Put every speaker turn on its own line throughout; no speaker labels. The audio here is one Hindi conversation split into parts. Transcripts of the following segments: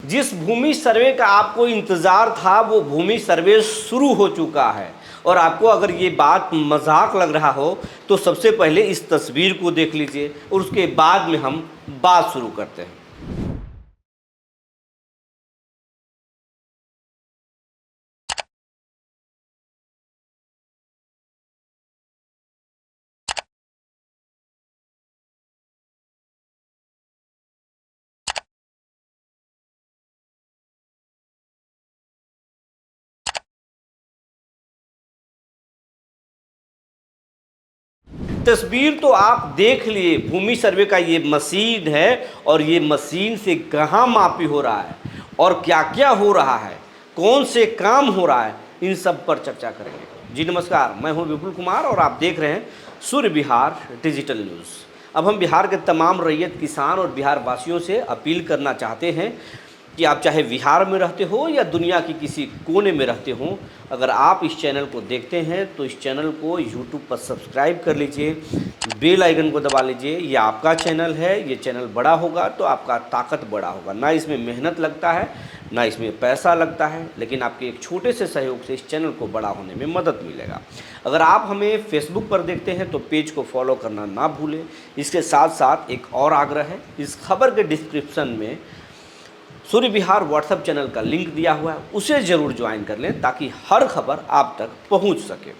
जिस भूमि सर्वे का आपको इंतज़ार था वो भूमि सर्वे शुरू हो चुका है। और आपको अगर ये बात मजाक लग रहा हो तो सबसे पहले इस तस्वीर को देख लीजिए और उसके बाद में हम बात शुरू करते हैं। तस्वीर तो आप देख लिए, भूमि सर्वे का ये मशीन है और ये मशीन से कहाँ मापी हो रहा है और क्या क्या हो रहा है, कौन से काम हो रहा है, इन सब पर चर्चा करेंगे। जी नमस्कार, मैं हूँ विपुल कुमार और आप देख रहे हैं सूर्य बिहार डिजिटल न्यूज़। अब हम बिहार के तमाम रैयत, किसान और बिहार वासियों से अपील करना चाहते हैं कि आप चाहे बिहार में रहते हो या दुनिया की किसी कोने में रहते हो, अगर आप इस चैनल को देखते हैं तो इस चैनल को यूट्यूब पर सब्सक्राइब कर लीजिए, बेल आइकन को दबा लीजिए। ये आपका चैनल है, ये चैनल बड़ा होगा तो आपका ताकत बड़ा होगा। ना इसमें मेहनत लगता है, ना इसमें पैसा लगता है, लेकिन आपके एक छोटे से सहयोग से इस चैनल को बड़ा होने में मदद मिलेगा। अगर आप हमें फेसबुक पर देखते हैं तो पेज को फॉलो करना ना भूलें। इसके साथ साथ एक और आग्रह है, इस खबर के डिस्क्रिप्शन में सूर्य बिहार व्हाट्सएप चैनल का लिंक दिया हुआ है, उसे ज़रूर ज्वाइन कर लें ताकि हर खबर आप तक पहुंच सके,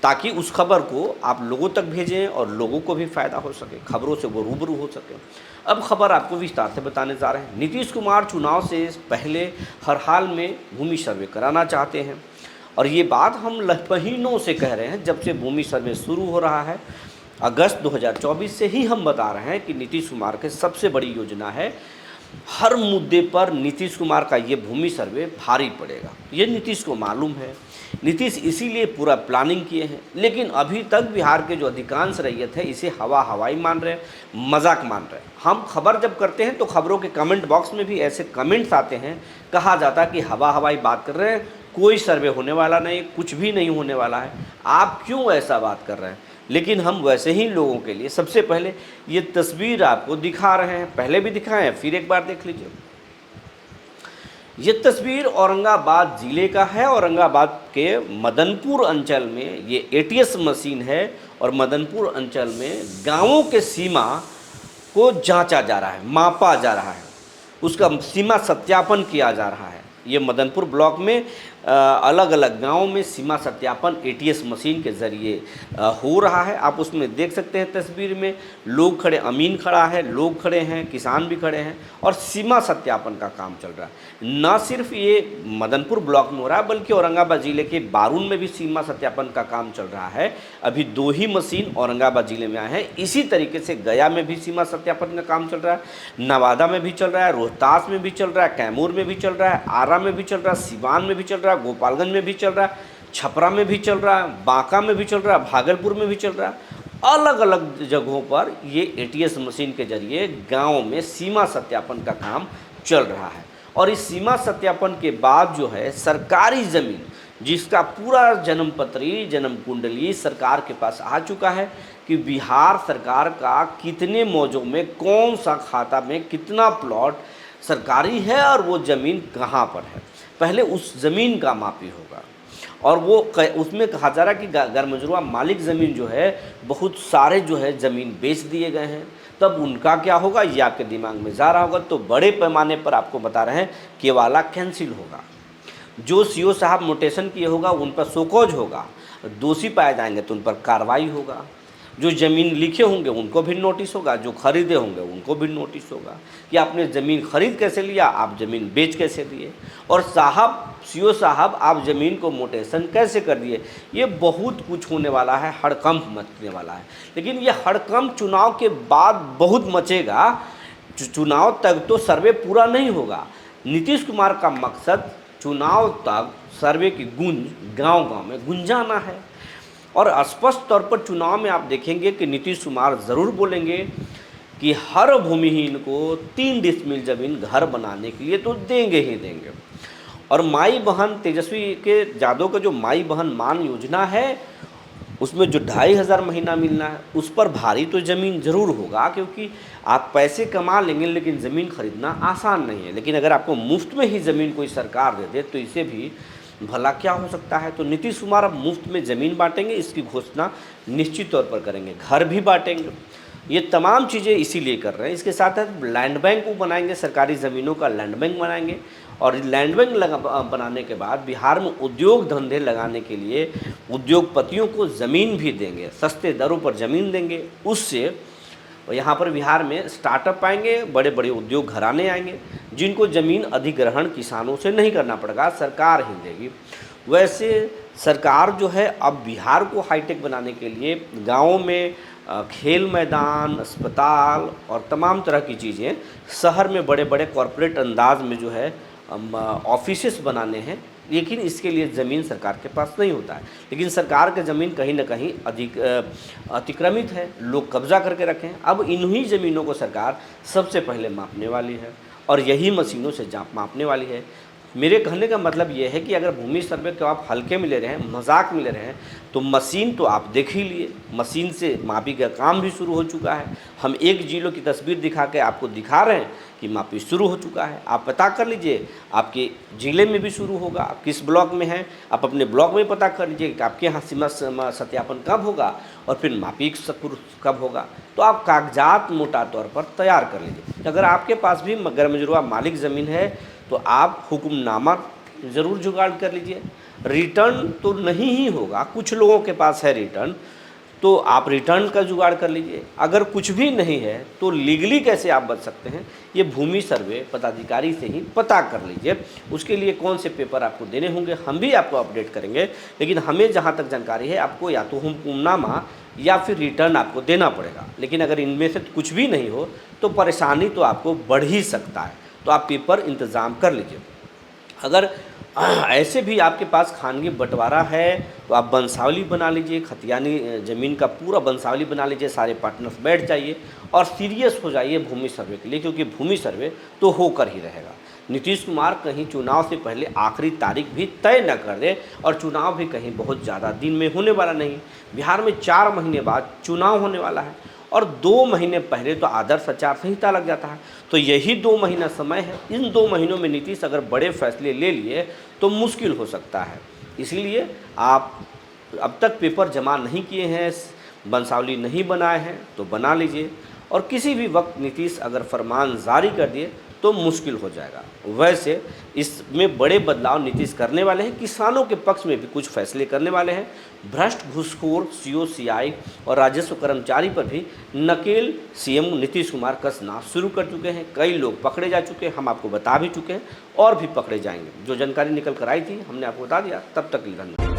ताकि उस खबर को आप लोगों तक भेजें और लोगों को भी फ़ायदा हो सके, खबरों से वो रूबरू हो सके। अब खबर आपको विस्तार से बताने जा रहे हैं। नीतीश कुमार चुनाव से पहले हर हाल में भूमि सर्वे कराना चाहते हैं और ये बात हम महीनों से कह रहे हैं, जब से भूमि सर्वे शुरू हो रहा है। अगस्त 2024 से ही हम बता रहे हैं कि नीतीश कुमार की सबसे बड़ी योजना है, हर मुद्दे पर नीतीश कुमार का ये भूमि सर्वे भारी पड़ेगा। ये नीतीश को मालूम है, नीतीश इसीलिए पूरा प्लानिंग किए हैं। लेकिन अभी तक बिहार के जो अधिकांश रैयत है इसे हवाई मान रहे हैं, मजाक मान रहे हैं। हम खबर जब करते हैं तो खबरों के कमेंट बॉक्स में भी ऐसे कमेंट्स आते हैं, कहा जाता है कि हवाई बात कर रहे हैं, कोई सर्वे होने वाला नहीं, कुछ भी नहीं होने वाला है, आप क्यों ऐसा बात कर रहे हैं। लेकिन हम वैसे ही लोगों के लिए सबसे पहले ये तस्वीर आपको दिखा रहे हैं, पहले भी दिखाए हैं, फिर एक बार देख लीजिए। ये तस्वीर औरंगाबाद ज़िले का है। औरंगाबाद के मदनपुर अंचल में ये एटीएस मशीन है और मदनपुर अंचल में गांवों के सीमा को जांचा जा रहा है, मापा जा रहा है, उसका सीमा सत्यापन किया जा रहा है। ये मदनपुर ब्लॉक में अलग अलग गांवों में सीमा सत्यापन एटीएस मशीन के ज़रिए हो रहा है। आप उसमें देख सकते हैं तस्वीर में लोग खड़े, अमीन खड़ा है, लोग खड़े हैं, किसान भी खड़े हैं और सीमा सत्यापन का काम चल रहा है। न सिर्फ ये मदनपुर ब्लॉक में हो रहा है बल्कि औरंगाबाद ज़िले के बारून में भी सीमा सत्यापन का काम चल रहा है। अभी 2 ही मशीन औरंगाबाद ज़िले में आए हैं। इसी तरीके से गया में भी सीमा सत्यापन का काम चल रहा है, नवादा में भी चल रहा है, रोहतास में भी चल रहा है, कैमूर में भी चल रहा है, आरा में भी चल रहा है, सिवान में भी चल रहा है, गोपालगंज में भी चल रहा है, छपरा में भी चल रहा है, बांका में भी चल रहा है, भागलपुर में भी चल रहा है। अलग अलग जगहों पर ये एटीएस मशीन के जरिए गांव में सीमा सत्यापन का काम चल रहा है। और इस सीमा सत्यापन के बाद जो है सरकारी ज़मीन, जिसका पूरा जन्म पत्री, जन्म कुंडली सरकार के पास आ चुका है कि बिहार सरकार का कितने मौजों में, कौन सा खाता में कितना प्लॉट सरकारी है और वो ज़मीन कहाँ पर है, पहले उस ज़मीन का मापी होगा। और वो उसमें कहा जा रहा है कि गैरमजुआ मालिक ज़मीन जो है, बहुत सारे जो है ज़मीन बेच दिए गए हैं, तब उनका क्या होगा ये आपके दिमाग में जा रहा होगा। तो बड़े पैमाने पर आपको बता रहे हैं कि वाला कैंसिल होगा, जो सीओ साहब नोटेशन किए होगा उन पर शोकॉज होगा, दोषी पाए जाएंगे तो उन पर कार्रवाई होगा, जो ज़मीन लिखे होंगे उनको भी नोटिस होगा, जो खरीदे होंगे उनको भी नोटिस होगा कि आपने ज़मीन खरीद कैसे लिया, आप ज़मीन बेच कैसे दिए, और साहब सीओ साहब आप ज़मीन को मोटेशन कैसे कर दिए। ये बहुत कुछ होने वाला है, हड़कंप मचने वाला है। लेकिन ये हड़कंप चुनाव के बाद बहुत मचेगा, चुनाव तक तो सर्वे पूरा नहीं होगा। नीतीश कुमार का मकसद चुनाव तक सर्वे की गूंज गांव-गांव में गुंजाना है। और स्पष्ट तौर पर चुनाव में आप देखेंगे कि नीतीश कुमार ज़रूर बोलेंगे कि हर भूमिहीन को 3 डिसमिल ज़मीन घर बनाने के लिए तो देंगे ही देंगे। और माई बहन तेजस्वी के यादव का जो माई बहन मान योजना है उसमें जो 2,500 महीना मिलना है उस पर भारी तो ज़मीन ज़रूर होगा, क्योंकि आप पैसे कमा लेंगे लेकिन ज़मीन खरीदना आसान नहीं है। लेकिन अगर आपको मुफ्त में ही ज़मीन कोई सरकार दे दे तो इसे भी भला क्या हो सकता है। तो नीतीश कुमार अब मुफ्त में ज़मीन बांटेंगे, इसकी घोषणा निश्चित तौर पर करेंगे। घर भी बांटेंगे, ये तमाम चीज़ें इसीलिए कर रहे हैं। इसके साथ साथ लैंड बैंक को बनाएंगे, सरकारी ज़मीनों का लैंड बैंक बनाएंगे, और लैंड बैंक बनाने के बाद बिहार में उद्योग धंधे लगाने के लिए उद्योगपतियों को ज़मीन भी देंगे, सस्ते दरों पर ज़मीन देंगे। उससे यहाँ पर बिहार में स्टार्टअप आएंगे, बड़े बड़े उद्योग घराने आएंगे, जिनको ज़मीन अधिग्रहण किसानों से नहीं करना पड़ेगा, सरकार ही देगी। वैसे सरकार जो है अब बिहार को हाईटेक बनाने के लिए गाँवों में खेल मैदान, अस्पताल और तमाम तरह की चीज़ें, शहर में बड़े बड़े कॉरपोरेट अंदाज में जो है ऑफिसेस बनाने हैं। लेकिन इसके लिए ज़मीन सरकार के पास नहीं होता है। लेकिन सरकार की ज़मीन कहीं ना कहीं अतिक्रमित है, लोग कब्जा करके रखे हैं। अब इन्हीं ज़मीनों को सरकार सबसे पहले मापने वाली है और यही मशीनों से मापने वाली है। मेरे कहने का मतलब ये है कि अगर भूमि सर्वे को आप हल्के में ले रहे हैं, मजाक में ले रहे हैं, तो मशीन तो आप देख ही लिए, मशीन से मापी का काम भी शुरू हो चुका है। हम एक जिलों की तस्वीर दिखा के आपको दिखा रहे हैं कि मापी शुरू हो चुका है। आप पता कर लीजिए, आपके ज़िले में भी शुरू होगा। आप किस ब्लॉक में हैं, आप अपने ब्लॉक में पता कर लीजिए कि आपके यहाँ सीमा सत्यापन कब होगा और फिर मापी कब होगा। तो आप कागजात मोटा तौर पर तैयार कर लीजिए। अगर आपके पास भी गैरमजुर्वा मालिक ज़मीन है तो आप हुक्मनामा ज़रूर जुगाड़ कर लीजिए। रिटर्न तो नहीं ही होगा, कुछ लोगों के पास है रिटर्न, तो आप रिटर्न का जुगाड़ कर लीजिए। अगर कुछ भी नहीं है तो लीगली कैसे आप बच सकते हैं, ये भूमि सर्वे पदाधिकारी से ही पता कर लीजिए। उसके लिए कौन से पेपर आपको देने होंगे हम भी आपको अपडेट करेंगे। लेकिन हमें जहाँ तक जानकारी है, आपको या तो हुक्मनामा या फिर रिटर्न आपको देना पड़ेगा। लेकिन अगर इनमें से कुछ भी नहीं हो तो परेशानी तो आपको बढ़ ही सकता है। तो आप पेपर इंतज़ाम कर लीजिए। अगर ऐसे भी आपके पास खानगी बंटवारा है तो आप वंशावली बना लीजिए, खतियानी ज़मीन का पूरा वंशावली बना लीजिए। सारे पार्टनर्स बैठ जाइए और सीरियस हो जाइए भूमि सर्वे के लिए, क्योंकि भूमि सर्वे तो होकर ही रहेगा। नीतीश कुमार कहीं चुनाव से पहले आखिरी तारीख भी तय न कर दे, और चुनाव भी कहीं बहुत ज़्यादा दिन में होने वाला नहीं। बिहार में 4 महीने बाद चुनाव होने वाला है और 2 महीने पहले तो आदर्श आचार संहिता लग जाता है। तो यही 2 महीना समय है। इन 2 महीनों में नीतीश अगर बड़े फैसले ले लिए तो मुश्किल हो सकता है। इसलिए आप अब तक पेपर जमा नहीं किए हैं, वंशावली नहीं बनाए हैं तो बना लीजिए। और किसी भी वक्त नीतीश अगर फरमान जारी कर दिए तो मुश्किल हो जाएगा। वैसे इसमें बड़े बदलाव नीतीश करने वाले हैं, किसानों के पक्ष में भी कुछ फैसले करने वाले हैं। भ्रष्ट घूसखोर सीओ सीआई और राजस्व कर्मचारी पर भी नकेल सीएम नीतीश कुमार कसना शुरू कर चुके हैं। कई लोग पकड़े जा चुके हैं, हम आपको बता भी चुके हैं, और भी पकड़े जाएंगे। जो जानकारी निकल कर आई थी हमने आपको बता दिया। तब तक धन्यवाद।